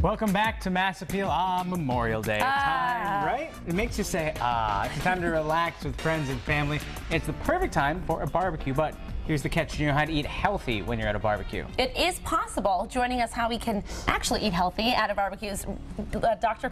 Welcome back to Mass Appeal on Memorial Day. Time, right? It makes you say, it's time to relax with friends and family. It's the perfect time for a barbecue, but here's the catch. You know how to eat healthy when you're at a barbecue. It is possible. Joining us how we can actually eat healthy at a barbecue is Dr.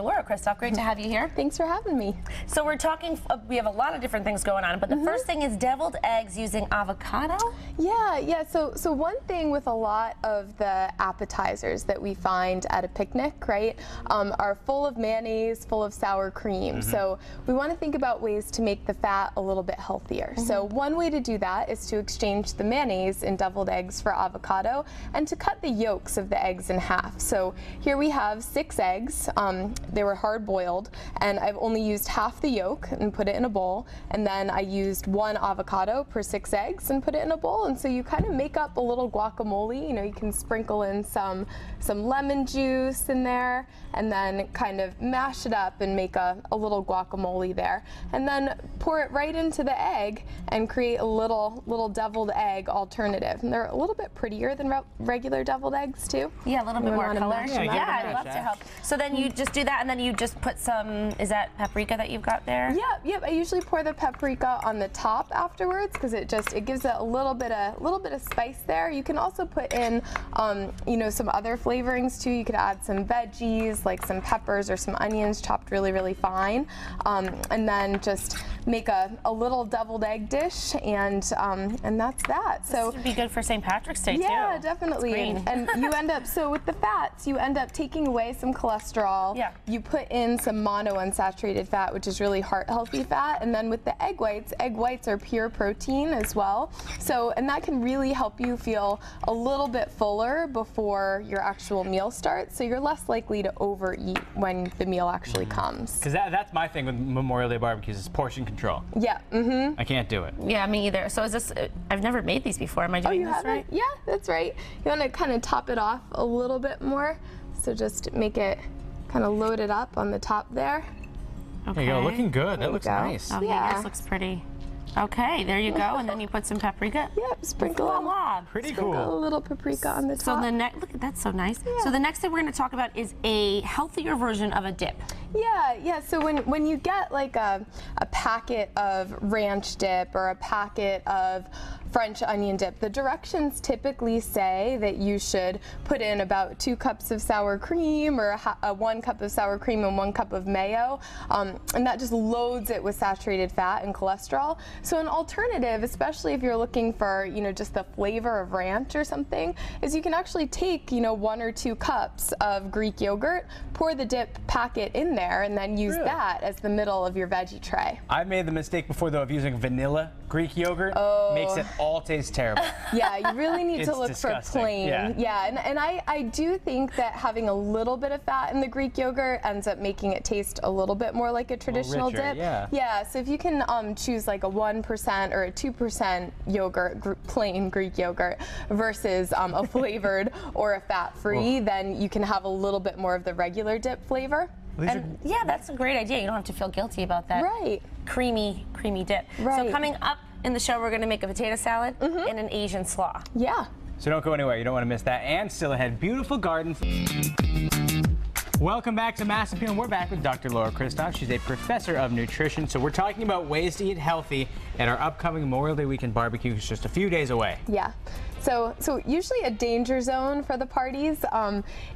Laura Christoph. Great to have you here. Thanks for having me. So we're talking, we have a lot of different things going on, but the first thing is deviled eggs using avocado? Yeah. So one thing with a lot of the appetizers that we find at a picnic, right, are full of mayonnaise, full of sour cream. So we want to think about ways to make the fat a little bit healthier. So one way to do that is to exchange the mayonnaise in deviled eggs for avocado and to cut the yolks of the eggs in half. So here we have 6 eggs. They were hard boiled, and I've only used half the yolk and put it in a bowl, and then I used 1 avocado per 6 eggs and put it in a bowl. And so you kind of make up a little guacamole. You know, you can sprinkle in some lemon juice in there and then kind of mash it up and make a little guacamole there, and then pour it right into the egg and create a little deviled egg alternative. And they're a little bit prettier than regular deviled eggs too. Yeah, a little bit more color. Yeah, I'd love to help. So then you just do that, and then you just put some, is that paprika that you've got there? Yep. I usually pour the paprika on the top afterwards because it gives it a little bit of spice there. You can also put in some other flavorings too. You could add some veggies like some peppers or some onions chopped really fine, and then just make a little deviled egg dish, and that's that. So this would be good for St. Patrick's Day too. Yeah, definitely. And you end up, so with the fats, you end up taking away some cholesterol. Yeah. You put in some monounsaturated fat, which is really heart healthy fat, and then with the egg whites are pure protein as well. So, and that can really help you feel a little bit fuller before your actual meal starts, so you're less likely to overeat when the meal actually comes. Because that's my thing with Memorial Day barbecues is portion control. Yeah. I can't do it. Yeah, me either. So is this, I've never made these before. Am I doing this right? Yeah, that's right. You want to kind of top it off a little bit more. So just make it kind of load it up on the top there. Okay. There you go, looking good. That looks nice. Oh, yeah, yours looks pretty. Okay, there you go, and then you put some paprika. Yep, sprinkle Pretty cool. A little paprika on the top. So the next, look, that's so nice. Yeah. So the next thing we're going to talk about is a healthier version of a dip. Yeah. So when you get like a packet of ranch dip or a packet of French onion dip, the directions typically say that you should put in about 2 cups of sour cream or 1 cup of sour cream and 1 cup of mayo, and that just loads it with saturated fat and cholesterol. So an alternative, especially if you're looking for just the flavor of ranch or something, is you can actually take 1 or 2 cups of Greek yogurt, pour the dip packet in there, and then use that as the middle of your veggie tray. I've made the mistake before though of using vanilla Greek yogurt. Makes it all taste terrible. Yeah, you really need to look disgusting. for plain. Yeah, and I do think that having a little bit of fat in the Greek yogurt ends up making it taste a little bit more like a traditional richer, dip. Yeah, so if you can choose like a 1% or a 2% yogurt, plain Greek yogurt, versus a flavored or a fat-free, then you can have a little bit more of the regular dip flavor. And yeah, that's a great idea. You don't have to feel guilty about that. Right. Creamy dip. Right. So coming up in the show, we're going to make a potato salad and an Asian slaw. Yeah. So don't go anywhere. You don't want to miss that. And still ahead, beautiful gardens. Welcome back to Mass Appeal, and we're back with Dr. Laura Christoph. She's a professor of nutrition, so we're talking about ways to eat healthy at our upcoming Memorial Day weekend barbecue. It's just a few days away. Yeah. So usually a danger zone for the parties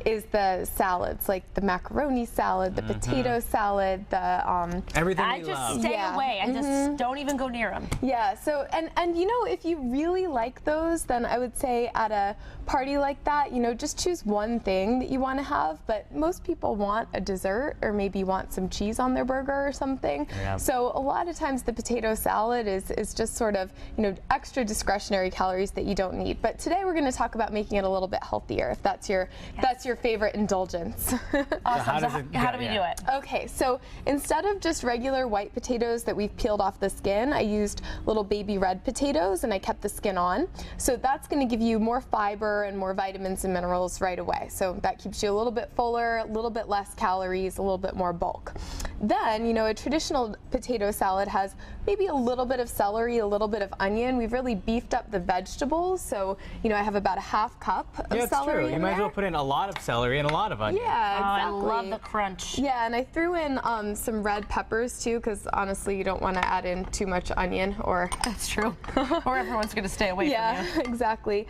is the salads, like the macaroni salad, the potato salad, the everything I we just love. stay away. I just don't even go near them. Yeah. So and if you really like those, then I would say at a party like that, just choose one thing that you want to have. But most people want a dessert or maybe want some cheese on their burger or something. Yeah. So a lot of times the potato salad is just sort of extra discretionary calories that you don't need. But today we're going to talk about making it a little bit healthier, if that's your favorite indulgence. Awesome. So how do we do it? Okay, so instead of just regular white potatoes that we've peeled off the skin, I used little baby red potatoes and I kept the skin on. So that's going to give you more fiber and more vitamins and minerals right away. So that keeps you a little bit fuller, a little bit less calories, a little bit more bulk. Then, you know, a traditional potato salad has maybe a little bit of celery, a little bit of onion. We've really beefed up the vegetables. So, you know, I have about a half cup of Yeah, celery. it's true. You might as well put in a lot of celery and a lot of onion. Yeah, exactly. I love the crunch. Yeah, and I threw in some red peppers too, because honestly, you don't want to add in too much onion, or That's true. Or everyone's going to stay away from you. yeah, exactly.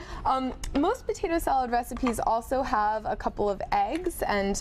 Most potato salad recipes also have a couple of eggs, and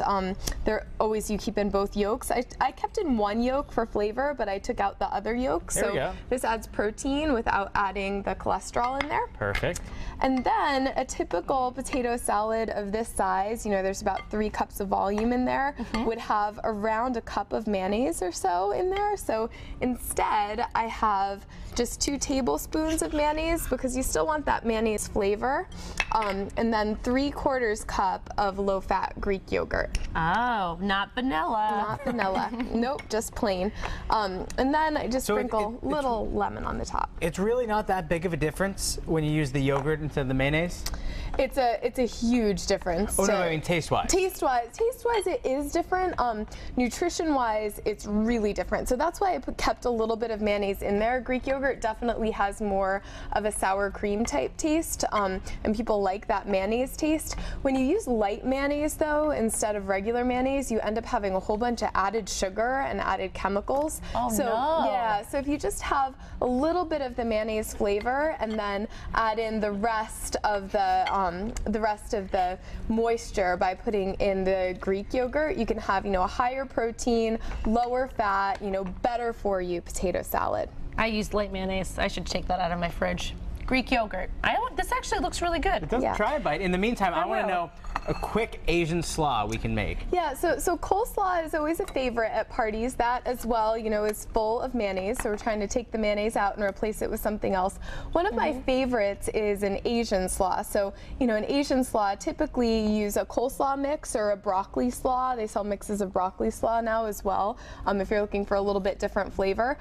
they're always, you keep in both yolks. I kept in one yolk for flavor, but I took out the other yolk. There we So go. this adds protein without adding the cholesterol in there. Perfect. And then a typical potato salad of this size, you know, there's about 3 cups of volume in there, would have around a cup of mayonnaise or so in there. So instead, I have just 2 tablespoons of mayonnaise, because you still want that mayonnaise flavor, and then 3/4 cup of low-fat Greek yogurt. Oh, not vanilla. Not vanilla. Nope, just plain. And then I just So sprinkle a little lemon on the top. It's really not that big of a difference when you use the yogurt instead of the mayonnaise? It's a huge difference. Oh, no, I mean taste-wise. Taste-wise, it is different. Nutrition-wise, it's really different. So that's why I kept a little bit of mayonnaise in there. Greek yogurt definitely has more of a sour cream type taste, and people like that mayonnaise taste. When you use light mayonnaise, though, instead of regular mayonnaise, you end up having a whole bunch of added sugar and added chemicals. Oh, so, no. Yeah, so if you just have a little bit of the mayonnaise flavor and then add in the rest of the moisture by putting in the Greek yogurt, you can have, you know, a higher protein, lower fat, you know, better for you potato salad. I used light mayonnaise. I should take that out of my fridge. Greek yogurt. This actually looks really good. It doesn't Yeah. try a bite. In the meantime, I want to will. know a quick Asian slaw we can make. Yeah, so coleslaw is always a favorite at parties. That as well, you know, is full of mayonnaise. So we're trying to take the mayonnaise out and replace it with something else. One of my favorites is an Asian slaw. So, you know, an Asian slaw, typically you use a coleslaw mix or a broccoli slaw. They sell mixes of broccoli slaw now as well, if you're looking for a little bit different flavor.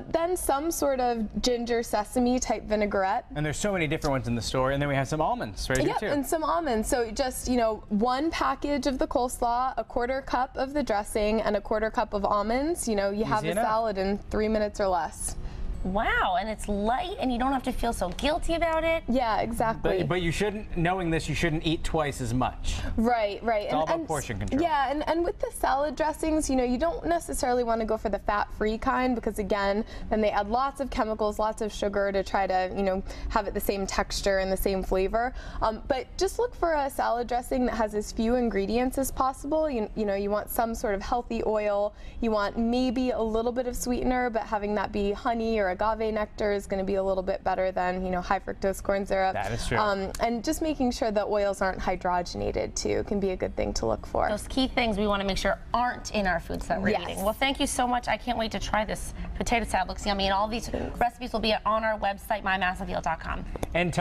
Then some sort of ginger sesame type vinaigrette. And there's so many different ones in the store, and then we have some almonds right here Yep, too. and some almonds. So just, you know, 1 package of the coleslaw, a 1/4 cup of the dressing, and a 1/4 cup of almonds. You know, you have a enough. salad in 3 minutes or less. Wow, and it's light, and you don't have to feel so guilty about it. Yeah, exactly. But you shouldn't, knowing this, you shouldn't eat twice as much. Right. It's all about portion control. Yeah, and with the salad dressings, you know, you don't necessarily want to go for the fat-free kind, because again, then they add lots of chemicals, lots of sugar to try to, you know, have it the same texture and the same flavor. But just look for a salad dressing that has as few ingredients as possible. You know, you want some sort of healthy oil. You want maybe a little bit of sweetener, but having that be honey or agave nectar is going to be a little bit better than, you know, high fructose corn syrup. That is true. And just making sure that oils aren't hydrogenated too can be a good thing to look for. Those key things we want to make sure aren't in our foods that we're Yes. eating. Well, thank you so much. I can't wait to try this potato salad. Looks yummy, and all these recipes will be on our website, mymassappeal.com. And